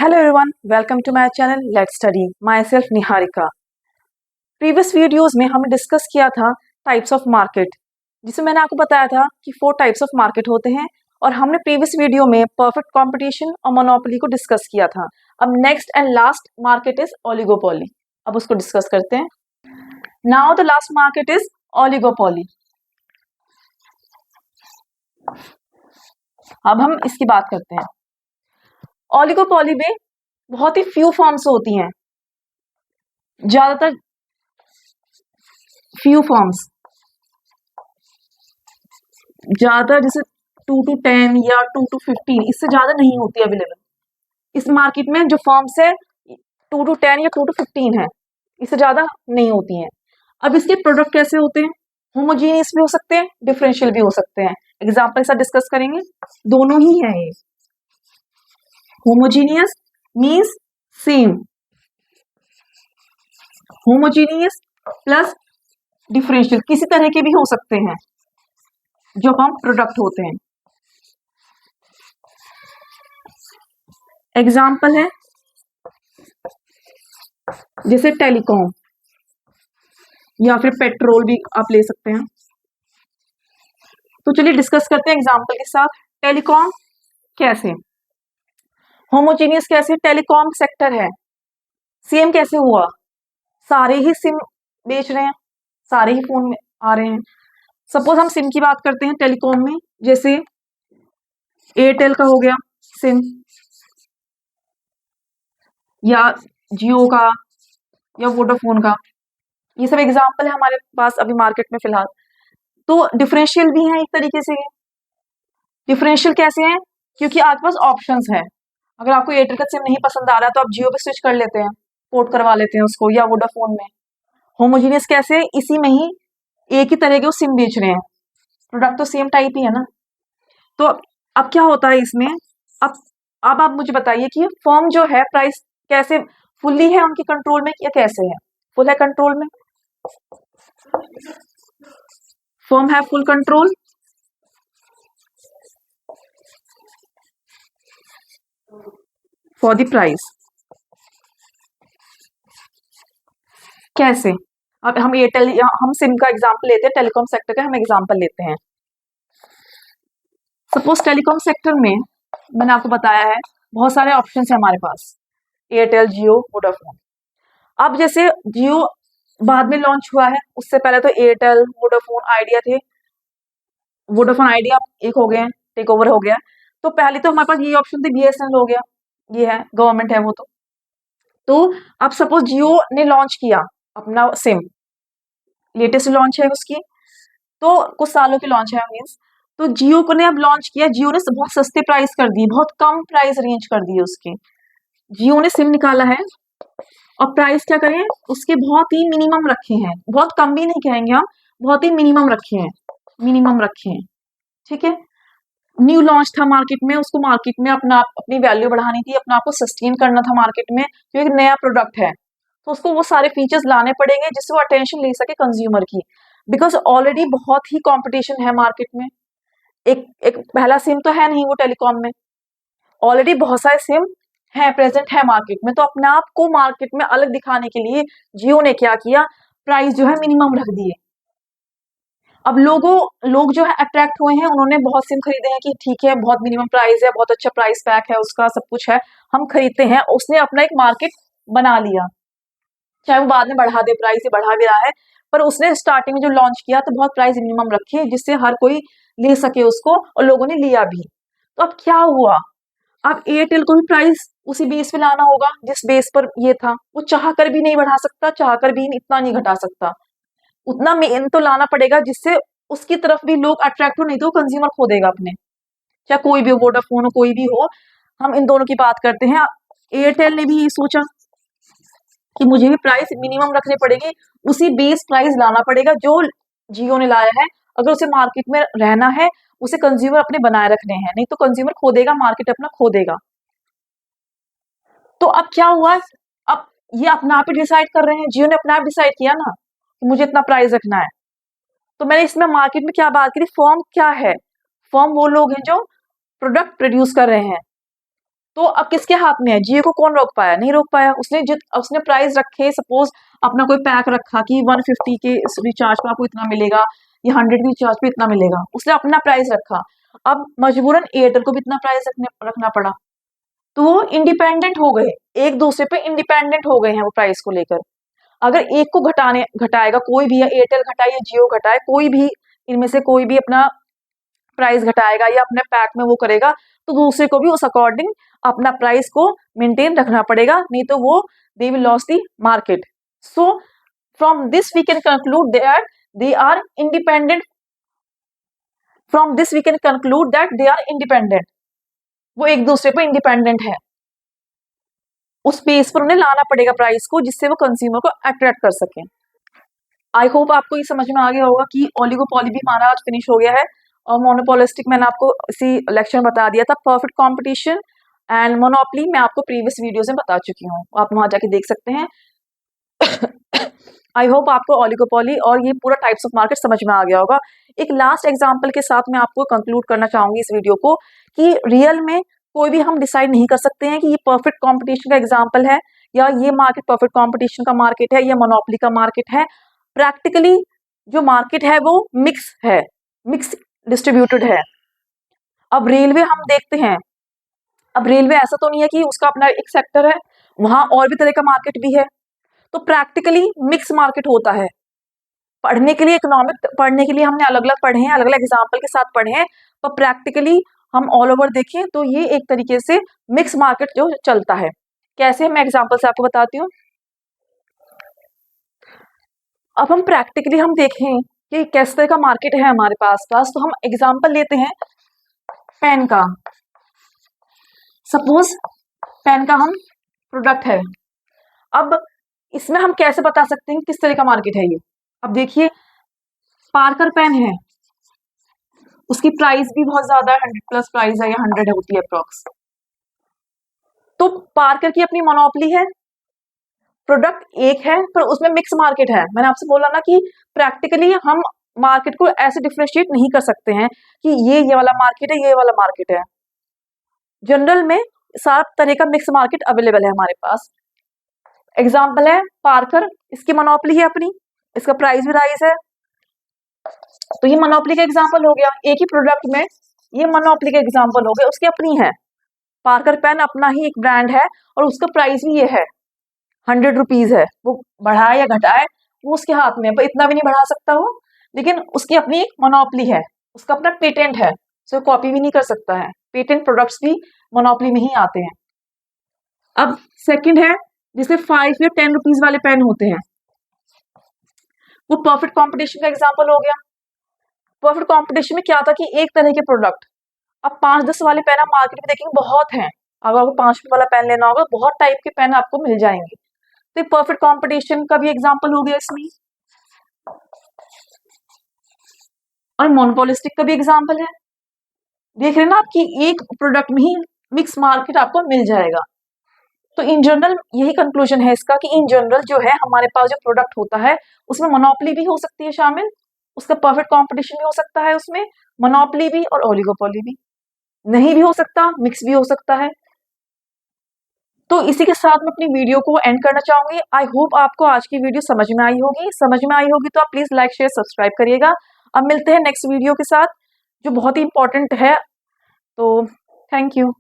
Hello everyone, welcome to my channel Let's Study. Myself Niharika. Previous videos में हमने discuss किया था types of market, जिसमें मैंने आपको बताया था कि 4 टाइप्स ऑफ मार्केट होते हैं और हमने प्रीवियस वीडियो में परफेक्ट कंपटीशन और मोनोपोली को डिस्कस किया था। अब next and last market is oligopoly. अब उसको डिस्कस करते हैं। Now the last market is oligopoly. अब हम इसकी बात करते हैं। ओलिगोपोली में बहुत ही फ्यू फॉर्म्स होती हैं, ज्यादातर फ्यू फॉर्म्स, ज्यादा जैसे 2 to 10 या 2 to 15, इससे ज्यादा नहीं होती अवेलेबल इस मार्केट में। जो फॉर्म्स है 2 to 10 या 2 to 15 है, इससे ज्यादा नहीं होती हैं। अब इसके प्रोडक्ट कैसे होते हैं? होमोजीनियस भी हो सकते हैं, डिफरेंशियल भी हो सकते हैं। एग्जाम्पल के साथ डिस्कस करेंगे। दोनों ही है ये। Homogeneous means same, homogeneous plus differential किसी तरह के भी हो सकते हैं जो हम प्रोडक्ट होते हैं। एग्जाम्पल है जैसे टेलीकॉम या फिर पेट्रोल भी आप ले सकते हैं। तो चलिए डिस्कस करते हैं एग्जाम्पल के साथ। टेलीकॉम कैसे, होमोजीनियस कैसे, टेलीकॉम सेक्टर है, सेम कैसे हुआ? सारे ही सिम बेच रहे हैं, सारे ही फोन में आ रहे हैं। सपोज हम सिम की बात करते हैं टेलीकॉम में, जैसे एयरटेल का हो गया सिम, या जियो का, या वोडाफोन का। ये सब एग्जाम्पल है हमारे पास अभी मार्केट में फिलहाल। तो डिफरेंशियल भी है एक तरीके से। डिफरेंशियल कैसे है? क्योंकि आपके पास ऑप्शंस है। अगर आपको एयरटेल का सिम नहीं पसंद आ रहा है तो आप जियो पे स्विच कर लेते हैं, पोर्ट करवा लेते हैं उसको, या वोडाफोन में। होमोजीनियस कैसे? इसी में ही एक ही तरह के वो सिम बेच रहे हैं, प्रोडक्ट तो सेम टाइप ही है ना। तो अब क्या होता है इसमें? अब अब आप मुझे बताइए कि फर्म जो है प्राइस कैसे, फुल्ली है उनके कंट्रोल में या कैसे है? फुल है कंट्रोल में, फर्म है full control. For the price कैसे? अब हम एयरटेल या हम सिम का एग्जांपल लेते हैं, टेलीकॉम सेक्टर का हम एग्जांपल लेते हैं। सपोज टेलीकॉम सेक्टर में मैंने आपको बताया है बहुत सारे ऑप्शंस है हमारे पास, एयरटेल, जियो, वोडाफोन। अब जैसे जियो बाद में लॉन्च हुआ है, उससे पहले तो एयरटेल, वोडाफोन, आइडिया थे। वोडाफोन आइडिया एक हो गए, टेक ओवर हो गया। तो पहले तो हमारे पास ये ऑप्शन थे, बीएसएनएल हो गया, ये है गवर्नमेंट है वो। तो अब सपोज जियो ने लॉन्च किया अपना सिम, लेटेस्ट लॉन्च है उसकी, तो कुछ सालों की लॉन्च है मीन्स। तो जियो को ने अब लॉन्च किया, जियो ने बहुत सस्ते प्राइस कर दिए, बहुत कम प्राइस रेंज कर दिए उसके। जियो ने सिम निकाला है और प्राइस क्या करें उसके बहुत ही मिनिमम रखे हैं, बहुत कम भी नहीं कहेंगे हम, बहुत ही मिनिमम रखे हैं, मिनिमम रखे हैं। ठीक है, न्यू लॉन्च था मार्केट में, उसको मार्केट में अपनी वैल्यू बढ़ानी थी, अपना आपको सस्टेन करना था मार्केट में, क्योंकि एक नया प्रोडक्ट है। तो उसको वो सारे फीचर्स लाने पड़ेंगे जिससे वो अटेंशन ले सके कंज्यूमर की, बिकॉज ऑलरेडी बहुत ही कंपटीशन है मार्केट में। एक एक पहला सिम तो है नहीं वो टेलीकॉम में, ऑलरेडी बहुत सारे सिम है प्रेजेंट है मार्केट में। तो अपने आप को मार्केट में अलग दिखाने के लिए जियो ने क्या किया, प्राइस जो है मिनिमम रख दिए। अब लोग जो है अट्रैक्ट हुए हैं, उन्होंने बहुत सिम खरीदे हैं कि ठीक है बहुत मिनिमम प्राइस है, बहुत अच्छा प्राइस पैक है उसका, सब कुछ है, हम खरीदते हैं। उसने अपना एक मार्केट बना लिया, चाहे वो बाद में बढ़ा दे, प्राइस ही बढ़ा भी रहा है, पर उसने स्टार्टिंग में जो लॉन्च किया तो बहुत प्राइस मिनिमम रखी जिससे हर कोई ले सके उसको, और लोगों ने लिया भी। तो अब क्या हुआ, अब एयरटेल को भी प्राइस उसी बेस पे लाना होगा जिस बेस पर ये था। वो चाह कर भी नहीं बढ़ा सकता, चाह कर भी इतना नहीं घटा सकता, उतना मेन तो लाना पड़ेगा जिससे उसकी तरफ भी लोग अट्रैक्ट हो, नहीं तो कंज्यूमर खो देगा अपने, चाहे कोई भी हो, वोडाफोन हो, कोई भी हो। हम इन दोनों की बात करते हैं। एयरटेल ने भी ये सोचा कि मुझे भी प्राइस मिनिमम रखने पड़ेंगे, उसी बेस प्राइस लाना पड़ेगा जो जियो ने लाया है। अगर उसे मार्केट में रहना है, उसे कंज्यूमर अपने बनाए रखने हैं, नहीं तो कंज्यूमर खो देगा, मार्केट अपना खो देगा। तो अब क्या हुआ, अब ये अपना आप ही डिसाइड कर रहे हैं, जियो ने अपना आप डिसाइड किया ना कि मुझे इतना प्राइस रखना है। तो मैंने इसमें मार्केट में क्या बात करी, फर्म क्या है? फर्म वो लोग हैं जो प्रोडक्ट प्रोड्यूस कर रहे हैं, तो अब किसके हाथ में है? जियो को कौन रोक पाया? नहीं रोक पाया। उसने प्राइस रखे, सपोज अपना कोई पैक रखा कि 150 के रिचार्ज पे आपको इतना मिलेगा या 100 के रिचार्ज पे इतना मिलेगा, उसने अपना प्राइस रखा। अब मजबूरन एयरटेल को भी इतना प्राइस रखना पड़ा, तो वो इंडिपेंडेंट हो गए, एक दूसरे पे इंडिपेंडेंट हो गए हैं वो प्राइस को लेकर। अगर एक को घटाएगा कोई भी, या एयरटेल घटाए या जियो घटाए, कोई भी इनमें से कोई भी अपना प्राइस घटाएगा या अपने पैक में वो करेगा, तो दूसरे को भी उस अकॉर्डिंग अपना प्राइस को मेंटेन रखना पड़ेगा, नहीं तो वो they will lose the market. So from this we can conclude that they are independent. From this we can conclude that they are independent. वो एक दूसरे पर इंडिपेंडेंट है। उस बेस पर उन्हें लाना पड़ेगा प्राइस को, जिससे वो कंज्यूमर को अट्रैक्ट कर सके। आई होप आपको ये समझ में आ गया होगा कि ओलिगोपॉली भी हमारा आज फिनिश हो गया है, और मोनोपोलिस्टिक मैंने आपको इसी लेक्चर में बता दिया था। परफेक्ट कंपटीशन एंड मोनोपोली मैं आपको प्रीवियस वीडियोस में बता चुकी हूँ, आप वहां जाके देख सकते हैं। आई होप आपको ओलिगोपॉली और ये पूरा टाइप्स ऑफ मार्केट समझ में आ गया होगा। एक लास्ट एग्जांपल के साथ मैं आपको कंक्लूड करना चाहूंगी इस वीडियो को, कि रियल में कोई भी हम डिसाइड नहीं कर सकते हैं कि ये परफेक्ट कंपटीशन का एग्जांपल है, या ये मार्केट परफेक्ट कंपटीशन का मार्केट है, या मोनोपोली का मार्केट है। प्रैक्टिकली जो मार्केट है वो मिक्स है, मिक्स डिस्ट्रीब्यूटेड है। अब रेलवे हम देखते हैं, अब रेलवे ऐसा तो नहीं है कि उसका अपना एक सेक्टर है, वहां और भी तरह का मार्केट भी है। तो प्रैक्टिकली मिक्स मार्केट होता है। पढ़ने के लिए इकोनॉमिक पढ़ने के लिए हमने अलग अलग पढ़े हैं, अलग अलग एग्जाम्पल के साथ पढ़े हैं, पर प्रैक्टिकली हम ऑल ओवर देखें तो ये एक तरीके से मिक्स मार्केट जो चलता है। कैसे, मैं एग्जाम्पल से आपको बताती हूँ। अब हम प्रैक्टिकली हम देखें कि किस तरह का मार्केट है हमारे पास, तो हम एग्जाम्पल लेते हैं पेन का। सपोज पेन का हम प्रोडक्ट है। अब इसमें हम कैसे बता सकते हैं किस तरह का मार्केट है ये? अब देखिए, पार्कर पेन है, उसकी प्राइस भी बहुत ज्यादा है, 100+ प्राइस है, या 100 होती है अप्रोक्स। तो पार्कर की अपनी मोनोपोली है, प्रोडक्ट एक है, पर उसमें मिक्स मार्केट है। मैंने आपसे बोला ना कि प्रैक्टिकली हम मार्केट को ऐसे डिफरेंशिएट नहीं कर सकते हैं कि ये वाला मार्केट है, ये वाला मार्केट है। जनरल में सात तरह का मिक्स मार्केट अवेलेबल है हमारे पास। एग्जाम्पल है पार्कर, इसकी मोनोपोली है अपनी, इसका प्राइस भी राइज है, तो ये मोनोपोली का एग्जाम्पल हो गया। एक ही प्रोडक्ट में ये मोनोपोली का एग्जाम्पल हो गया, उसकी अपनी है। पार्कर पेन अपना ही एक ब्रांड है, और उसका प्राइस भी ये है, 100 रुपीज है। वो बढ़ाए या घटाए वो उसके हाथ में है, पर इतना भी नहीं बढ़ा सकता वो, लेकिन उसकी अपनी एक मोनोपोली है, उसका अपना पेटेंट है, सो कॉपी भी नहीं कर सकता है। पेटेंट प्रोडक्ट्स भी मोनोपोली में ही आते हैं। अब सेकंड है, जिसे 5 या 10 रुपीज वाले पेन होते हैं, वो परफेक्ट कंपटीशन का एग्जांपल हो गया। परफेक्ट कंपटीशन में क्या था कि एक तरह के प्रोडक्ट, अब 5-10 वाले पेन आप मार्केट में देखेंगे बहुत हैं। अगर आपको 5 रुपए वाला पेन लेना होगा, बहुत टाइप के पेन आपको मिल जाएंगे। तो परफेक्ट कंपटीशन का भी एग्जांपल हो गया इसमें, और मोनोपोलिस्टिक का भी एग्जांपल है। देख रहे हैं ना आपकी एक प्रोडक्ट में ही मिक्स मार्केट आपको मिल जाएगा। तो इन जनरल यही कंक्लूजन है इसका, कि इन जनरल जो है हमारे पास जो प्रोडक्ट होता है उसमें मोनोपोली भी हो सकती है शामिल, उसका परफेक्ट कंपटीशन भी हो सकता है, उसमें मोनोपोली भी और ओलिगोपोली भी। नहीं भी हो सकता, मिक्स भी हो सकता है। तो इसी के साथ मैं अपनी वीडियो को एंड करना चाहूंगी। आई होप आपको आज की वीडियो समझ में आई होगी। समझ में आई होगी तो आप प्लीज लाइक शेयर सब्सक्राइब करिएगा। अब मिलते हैं नेक्स्ट वीडियो के साथ, जो बहुत ही इंपॉर्टेंट है। तो थैंक यू।